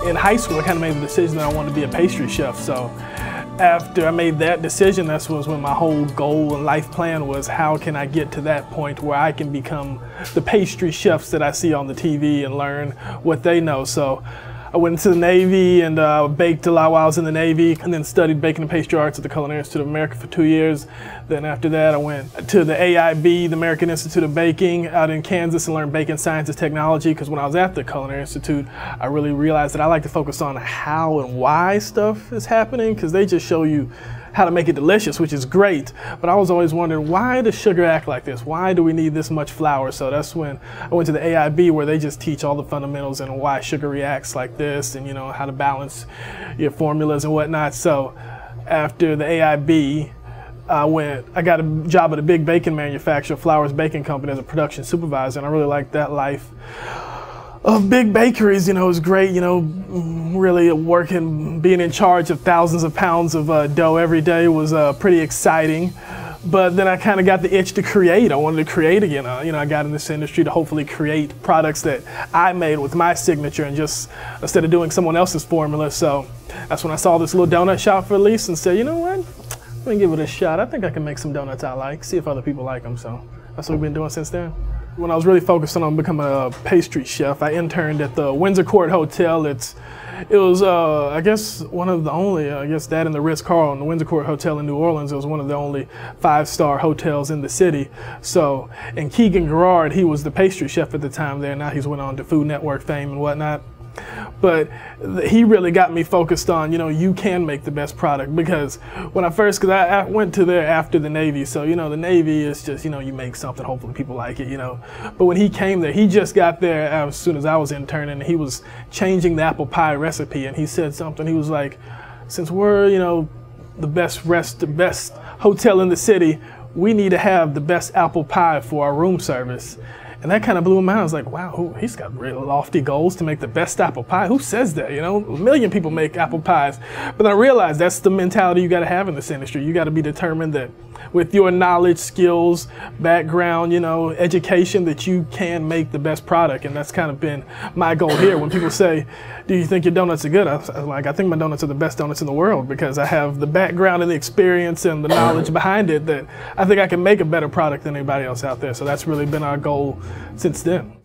in high school, I kind of made the decision that I wanted to be a pastry chef. So after I made that decision, that was when my whole goal and life plan was, how can I get to that point where I can become the pastry chefs that I see on the TV and learn what they know. So I went into the Navy and baked a lot while I was in the Navy, and then studied baking and pastry arts at the Culinary Institute of America for 2 years. Then after that, I went to the AIB, the American Institute of Baking, out in Kansas, and learned baking science and technology, because when I was at the Culinary Institute, I really realized that I like to focus on how and why stuff is happening, because they just show you how to make it delicious, which is great. But I was always wondering, why does sugar act like this? Why do we need this much flour? So that's when I went to the AIB, where they just teach all the fundamentals and why sugar reacts like this, and how to balance your formulas and whatnot. So after the AIB, I got a job at a big baking manufacturer, Flowers Baking Company, as a production supervisor, and I really liked that life of big bakeries. It was great, really working, being in charge of thousands of pounds of dough every day was pretty exciting. But then I kind of got the itch to create. I wanted to create again. I got in this industry to hopefully create products that I made with my signature, and just instead of doing someone else's formula. So that's when I saw this little donut shop for lease and said, you know what, let me give it a shot. I think I can make some donuts I like, see if other people like them. So that's what we've been doing since then. When I was really focused on becoming a pastry chef, I interned at the Windsor Court Hotel. It was, I guess, one of the only, that and the Ritz-Carlton, the Windsor Court Hotel in New Orleans. It was one of the only 5-star hotels in the city. So, and Keegan Gerard, he was the pastry chef at the time there. Now he's went on to Food Network fame and whatnot. But he really got me focused on, you can make the best product. Because when because I went to there after the Navy, so, the Navy is just, you make something, hopefully people like it, But when he came there, he just got there as soon as I was interning, and he was changing the apple pie recipe, and he said something. He was like, since we're, the best hotel in the city, we need to have the best apple pie for our room service. And that kind of blew my mind. I was like, wow, he's got really lofty goals to make the best apple pie. Who says that? A million people make apple pies. But I realized that's the mentality you got to have in this industry. You got to be determined that with your knowledge, skills, background, education, that you can make the best product. And that's kind of been my goal here. When people say, do you think your donuts are good? I'm like, I think my donuts are the best donuts in the world, because I have the background and the experience and the knowledge behind it that I think I can make a better product than anybody else out there. So that's really been our goal since then.